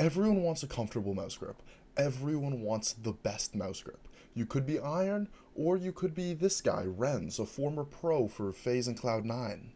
Everyone wants a comfortable mouse grip. Everyone wants the best mouse grip. You could be Iron, or you could be this guy, Renz, a former pro for FaZe and Cloud9.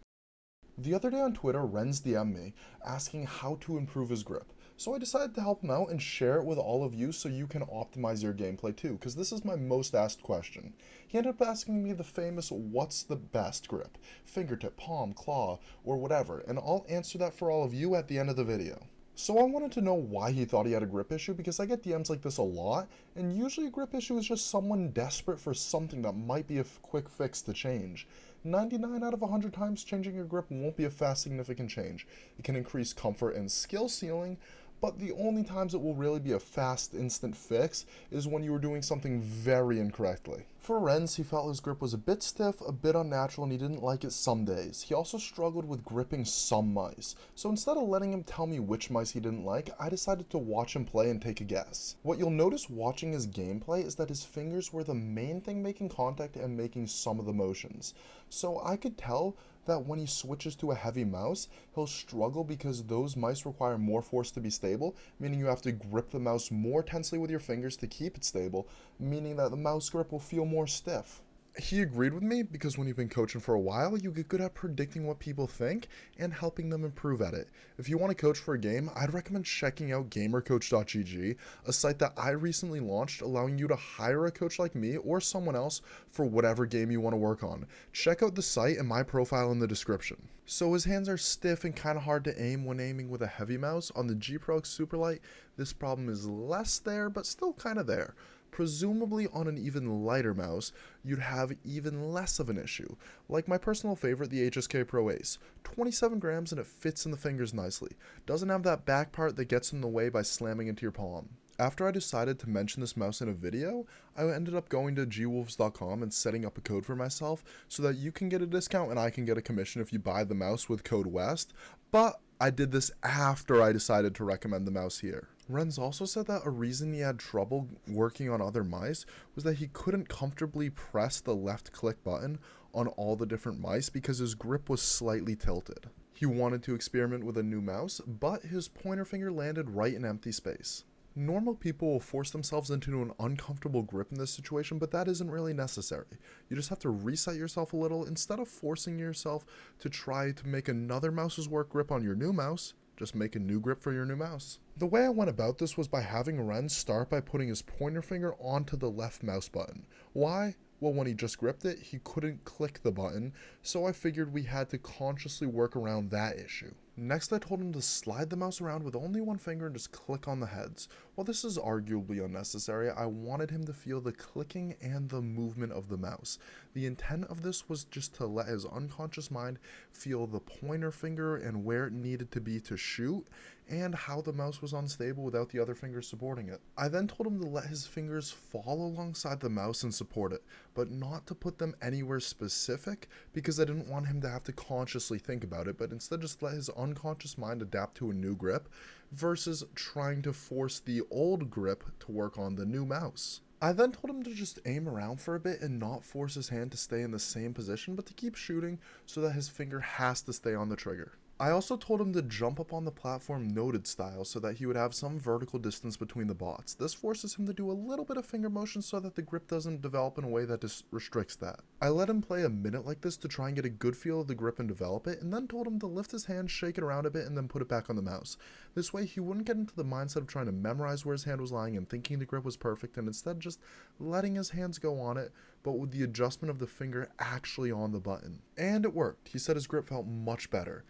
The other day on Twitter, Renz DM'd me asking how to improve his grip. So I decided to help him out and share it with all of you so you can optimize your gameplay too, because this is my most asked question. He ended up asking me the famous what's the best grip? Fingertip, palm, claw, or whatever, and I'll answer that for all of you at the end of the video. So I wanted to know why he thought he had a grip issue, because I get DMs like this a lot, and usually a grip issue is just someone desperate for something that might be a quick fix to change. 99 out of 100 times changing your grip won't be a fast significant change. It can increase comfort and skill ceiling, but the only times it will really be a fast instant fix is when you were doing something very incorrectly. For Renz, he felt his grip was a bit stiff, a bit unnatural, and he didn't like it some days. He also struggled with gripping some mice, so instead of letting him tell me which mice he didn't like, I decided to watch him play and take a guess. What you'll notice watching his gameplay is that his fingers were the main thing making contact and making some of the motions. So I could tell that when he switches to a heavy mouse, he'll struggle because those mice require more force to be stable, meaning you have to grip the mouse more tensely with your fingers to keep it stable, meaning that the mouse grip will feel more stiff. He agreed with me because when you've been coaching for a while, you get good at predicting what people think and helping them improve at it. If you want to coach for a game, I'd recommend checking out gamercoach.gg, a site that I recently launched allowing you to hire a coach like me or someone else for whatever game you want to work on. Check out the site and my profile in the description. So his hands are stiff and kind of hard to aim when aiming with a heavy mouse. On the G Pro X Superlight, this problem is less there, but still kind of there. Presumably on an even lighter mouse, you'd have even less of an issue. Like my personal favorite, the HSK Pro Ace. 27 grams and it fits in the fingers nicely. Doesn't have that back part that gets in the way by slamming into your palm. After I decided to mention this mouse in a video, I ended up going to gwolves.com and setting up a code for myself so that you can get a discount and I can get a commission if you buy the mouse with code WEST, but I did this after I decided to recommend the mouse here. Renz also said that a reason he had trouble working on other mice was that he couldn't comfortably press the left click button on all the different mice because his grip was slightly tilted. He wanted to experiment with a new mouse, but his pointer finger landed right in empty space. Normal people will force themselves into an uncomfortable grip in this situation, but that isn't really necessary. You just have to reset yourself a little. Instead of forcing yourself to try to make another mouse's work grip on your new mouse, just make a new grip for your new mouse. The way I went about this was by having Renz start by putting his pointer finger onto the left mouse button. Why? Well, when he just gripped it, he couldn't click the button, so I figured we had to consciously work around that issue. Next, I told him to slide the mouse around with only one finger and just click on the heads. While this is arguably unnecessary, I wanted him to feel the clicking and the movement of the mouse. The intent of this was just to let his unconscious mind feel the pointer finger and where it needed to be to shoot, and how the mouse was unstable without the other fingers supporting it. I then told him to let his fingers fall alongside the mouse and support it, but not to put them anywhere specific because I didn't want him to have to consciously think about it, but instead just let his unconscious mind adapt to a new grip versus trying to force the old grip to work on the new mouse. I then told him to just aim around for a bit and not force his hand to stay in the same position, but to keep shooting so that his finger has to stay on the trigger. I also told him to jump up on the platform noted style so that he would have some vertical distance between the bots. This forces him to do a little bit of finger motion so that the grip doesn't develop in a way that restricts that. I let him play a minute like this to try and get a good feel of the grip and develop it, and then told him to lift his hand, shake it around a bit, and then put it back on the mouse. This way he wouldn't get into the mindset of trying to memorize where his hand was lying and thinking the grip was perfect, and instead just letting his hands go on it, but with the adjustment of the finger actually on the button. And it worked. He said his grip felt much better.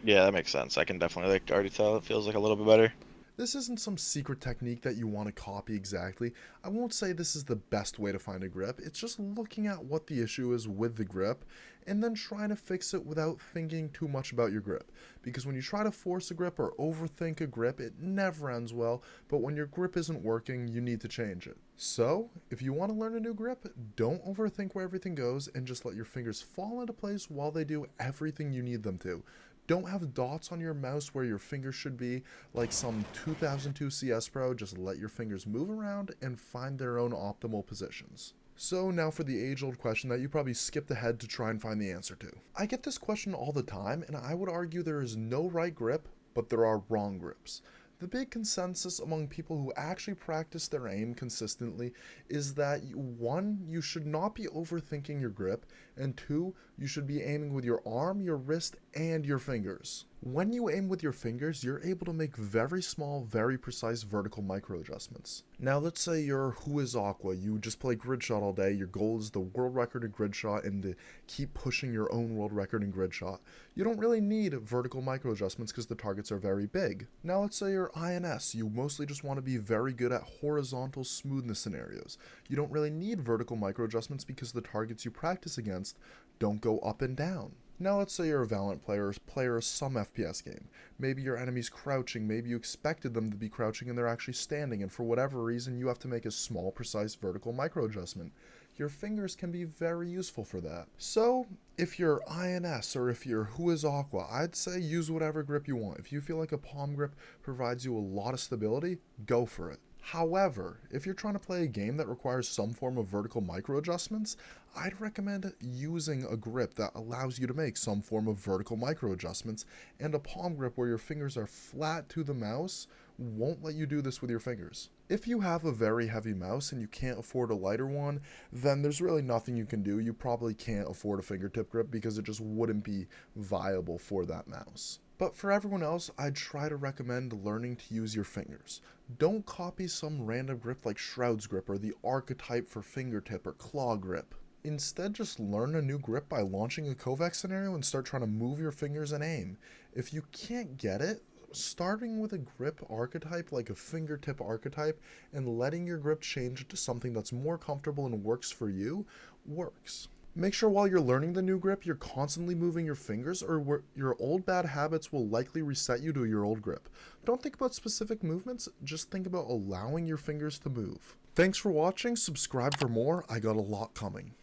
Yeah, that makes sense. I can definitely already tell it feels like a little bit better. This isn't some secret technique that you want to copy exactly. I won't say this is the best way to find a grip. It's just looking at what the issue is with the grip and then trying to fix it without thinking too much about your grip. Because when you try to force a grip or overthink a grip, it never ends well, but when your grip isn't working, you need to change it. So, if you want to learn a new grip, don't overthink where everything goes and just let your fingers fall into place while they do everything you need them to. Don't have dots on your mouse where your fingers should be like some 2002 CS Pro. Just let your fingers move around and find their own optimal positions. So now for the age-old question that you probably skipped ahead to try and find the answer to. I get this question all the time, and I would argue there is no right grip, but there are wrong grips. The big consensus among people who actually practice their aim consistently is that 1, you should not be overthinking your grip, and 2, you should be aiming with your arm, your wrist, and your fingers. When you aim with your fingers, you're able to make very small, very precise vertical micro adjustments. Now let's say you're Who is Aqua, you just play grid shot all day, your goal is the world record in grid shot and to keep pushing your own world record in grid shot. You don't really need vertical micro adjustments because the targets are very big. Now let's say you're INS, you mostly just want to be very good at horizontal smoothness scenarios. You don't really need vertical micro adjustments because the targets you practice against don't go up and down. Now let's say you're a Valorant player of some FPS game. Maybe your enemy's crouching, maybe you expected them to be crouching and they're actually standing, and for whatever reason you have to make a small, precise vertical micro adjustment. Your fingers can be very useful for that. So, if you're INS or if you're Who is Aqua, I'd say use whatever grip you want. If you feel like a palm grip provides you a lot of stability, go for it. However, if you're trying to play a game that requires some form of vertical micro adjustments, I'd recommend using a grip that allows you to make some form of vertical micro adjustments, and a palm grip where your fingers are flat to the mouse won't let you do this with your fingers. If you have a very heavy mouse and you can't afford a lighter one, then there's really nothing you can do. You probably can't afford a fingertip grip because it just wouldn't be viable for that mouse. But for everyone else, I'd try to recommend learning to use your fingers. Don't copy some random grip like Shroud's grip or the archetype for fingertip or claw grip. Instead, just learn a new grip by launching a Kovaak scenario and start trying to move your fingers and aim. If you can't get it, starting with a grip archetype like a fingertip archetype and letting your grip change to something that's more comfortable and works for you works. Make sure while you're learning the new grip, you're constantly moving your fingers, or your old bad habits will likely reset you to your old grip. Don't think about specific movements, just think about allowing your fingers to move. Thanks for watching, subscribe for more, I got a lot coming.